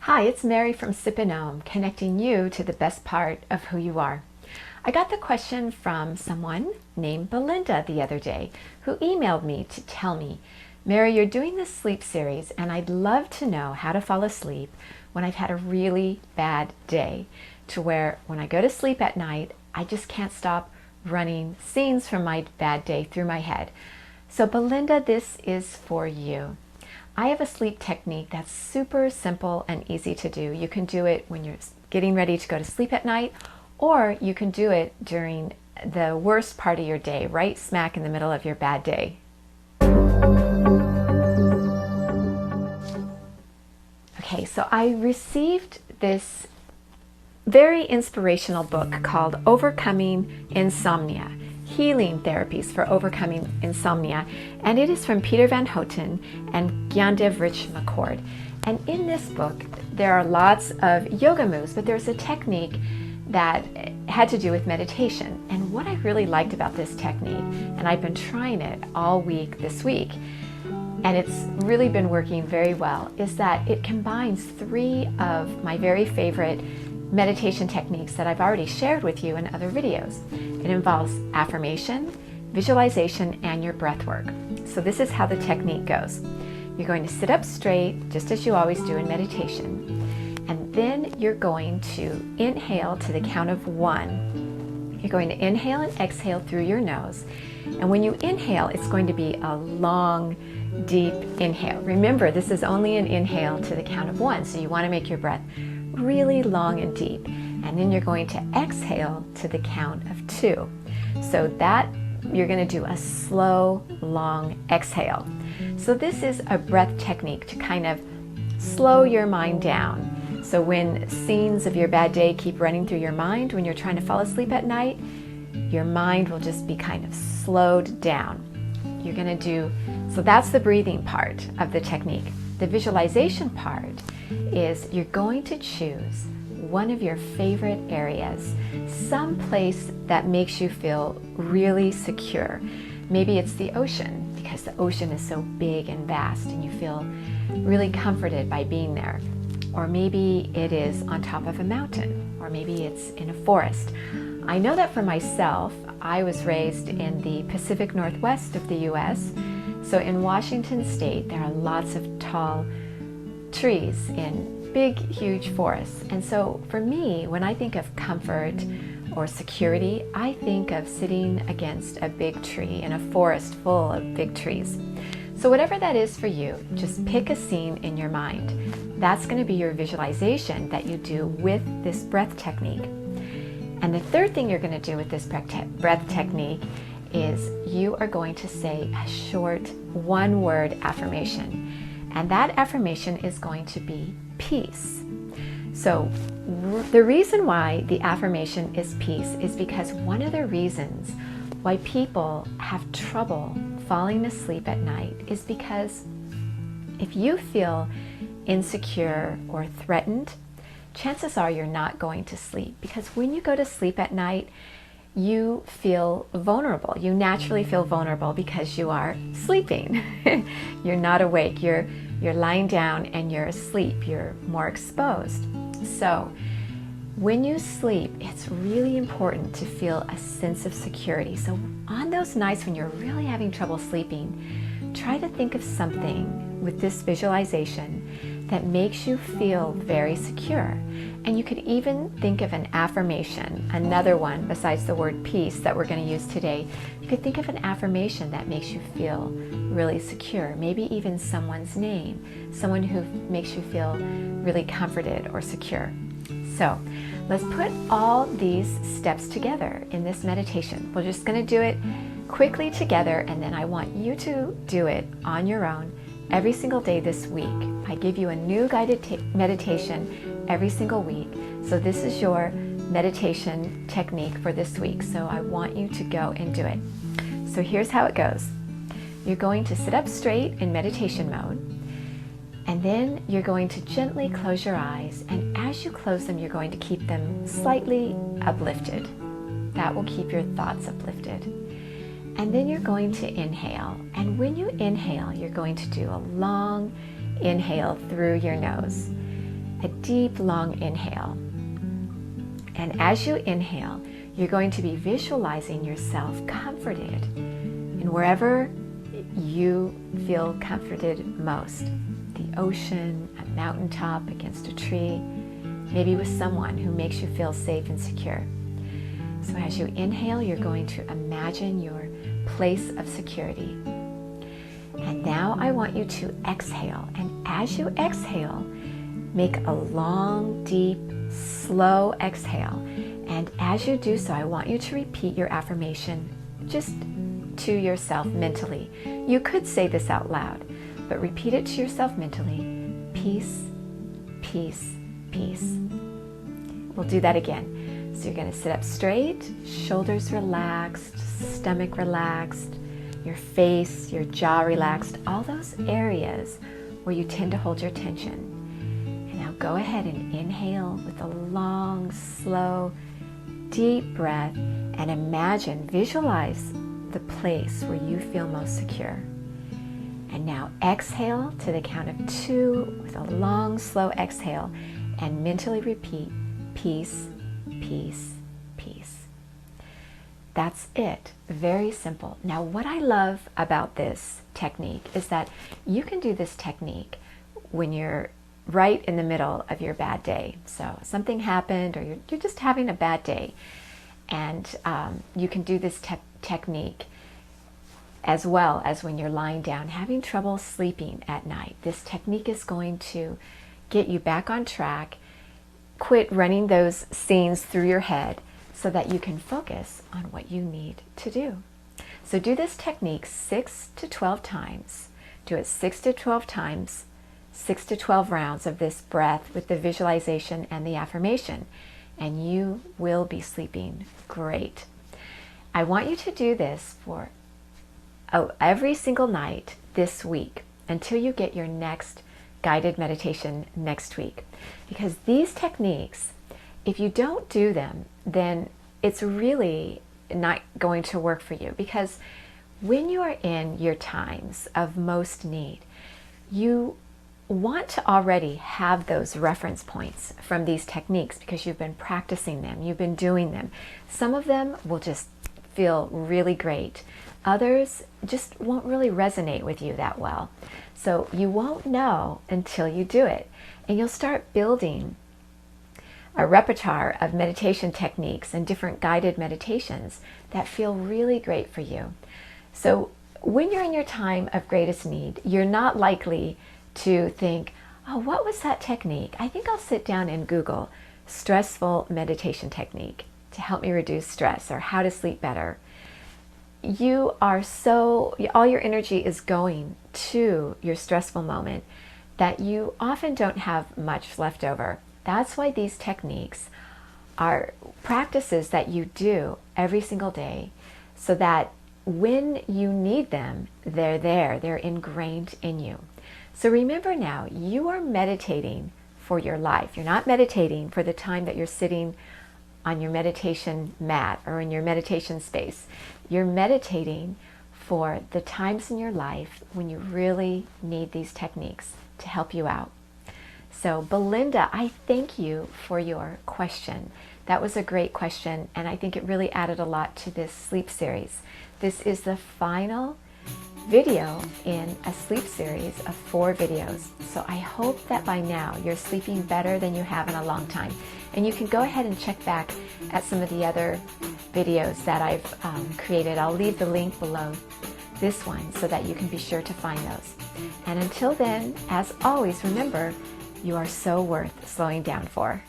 Hi, it's Mary from Sip&Om, connecting you to the best part of who you are. I got the question from someone named Belinda the other day who emailed me to tell me, Mary, you're doing this sleep series and I'd love to know how to fall asleep when I've had a really bad day, to where when I go to sleep at night, I just can't stop running scenes from my bad day through my head. So Belinda, this is for you. I have a sleep technique that's super simple and easy to do. You can do it when you're getting ready to go to sleep at night, or you can do it during the worst part of your day, right smack in the middle of your bad day. Okay, so I received this very inspirational book called Overcoming Insomnia: Healing Therapies for Overcoming Insomnia, and it is from Peter Van Houten and Gyandev Rich McCord. And in this book, there are lots of yoga moves, but there's a technique that had to do with meditation. And what I really liked about this technique, and I've been trying it all week this week, and it's really been working very well, is that it combines three of my very favorite meditation techniques that I've already shared with you in other videos. It involves affirmation, visualization, and your breath work. So this is how the technique goes. You're going to sit up straight, just as you always do in meditation, and then you're going to inhale to the count of 1. You're going to inhale and exhale through your nose, and when you inhale, it's going to be a long, deep inhale. Remember, this is only an inhale to the count of 1, so you want to make your breath really long and deep, and then you're going to exhale to the count of 2. So that you're going to do a slow, long exhale. So this is a breath technique to kind of slow your mind down. So when scenes of your bad day keep running through your mind when you're trying to fall asleep at night, your mind will just be kind of slowed down. You're going to do, so that's the breathing part of the technique. The visualization part is you're going to choose one of your favorite areas, some place that makes you feel really secure. Maybe it's the ocean, because the ocean is so big and vast and you feel really comforted by being there. Or maybe it is on top of a mountain, or maybe it's in a forest. I know that for myself, I was raised in the Pacific Northwest of the US. So in Washington State, there are lots of tall trees in big, huge forests. And so for me, when I think of comfort or security, I think of sitting against a big tree in a forest full of big trees. So whatever that is for you, just pick a scene in your mind. That's going to be your visualization that you do with this breath technique. And the third thing you're going to do with this breath technique is you are going to say a short one-word affirmation. And that affirmation is going to be peace. So the reason why the affirmation is peace is because one of the reasons why people have trouble falling asleep at night is because if you feel insecure or threatened, chances are you're not going to sleep. Because when you go to sleep at night, you feel vulnerable. You naturally feel vulnerable because you are sleeping. You're not awake. You're lying down and you're asleep. You're more exposed. So when you sleep, it's really important to feel a sense of security. So on those nights when you're really having trouble sleeping, try to think of something with this visualization that makes you feel very secure. And you could even think of an affirmation, another one besides the word peace that we're going to use today. You could think of an affirmation that makes you feel really secure, maybe even someone's name, someone who makes you feel really comforted or secure. So let's put all these steps together in this meditation. We're just going to do it quickly together, and then I want you to do it on your own every single day this week. I give you a new guided meditation every single week. So this is your meditation technique for this week. So I want you to go and do it. So here's how it goes. You're going to sit up straight in meditation mode, and then you're going to gently close your eyes, and as you close them, you're going to keep them slightly uplifted. That will keep your thoughts uplifted. And then you're going to inhale. And when you inhale, you're going to do a long inhale through your nose. a deep, long inhale. And as you inhale, you're going to be visualizing yourself comforted in wherever you feel comforted most. The ocean, a mountaintop, against a tree, maybe with someone who makes you feel safe and secure. So as you inhale, you're going to imagine your place of security. And now I want you to exhale. And as you exhale, make a long, deep, slow exhale. And as you do so, I want you to repeat your affirmation just to yourself mentally. You could say this out loud, but repeat it to yourself mentally. Peace, peace, peace. We'll do that again. So you're going to sit up straight, shoulders relaxed, stomach relaxed, your face, your jaw relaxed, all those areas where you tend to hold your tension. And now go ahead and inhale with a long, slow, deep breath and imagine, visualize the place where you feel most secure. And now exhale to the count of 2 with a long, slow exhale and mentally repeat, peace, peace, peace. That's it. Very simple. Now, what I love about this technique is that you can do this technique when you're right in the middle of your bad day. So something happened or you're just having a bad day. And you can do this technique as well as when you're lying down, having trouble sleeping at night. This technique is going to get you back on track, quit running those scenes through your head so that you can focus on what you need to do. So do this technique 6 to 12 times. Do it 6 to 12 times, 6 to 12 rounds of this breath with the visualization and the affirmation, and you will be sleeping great. I want you to do this for every single night this week until you get your next guided meditation next week. Because these techniques, if you don't do them, then it's really not going to work for you. Because when you are in your times of most need, you want to already have those reference points from these techniques because you've been practicing them, you've been doing them. Some of them will just feel really great. Others just won't really resonate with you that well. So you won't know until you do it. And you'll start building a repertoire of meditation techniques and different guided meditations that feel really great for you. So when you're in your time of greatest need, you're not likely to think, oh, what was that technique? I think I'll sit down and Google stressful meditation technique to help me reduce stress or how to sleep better. You are all your energy is going to your stressful moment that you often don't have much left over. That's why these techniques are practices that you do every single day so that when you need them, they're there, they're ingrained in you. So remember now, you are meditating for your life. You're not meditating for the time that you're sitting on your meditation mat or in your meditation space. You're meditating for the times in your life when you really need these techniques to help you out. So Belinda, I thank you for your question. That was a great question, and I think it really added a lot to this sleep series. This is the final video in a sleep series of 4 videos. So I hope that by now you're sleeping better than you have in a long time. And you can go ahead and check back at some of the other videos that I've created. I'll leave the link below this one so that you can be sure to find those. And until then, as always, remember, you are so worth slowing down for.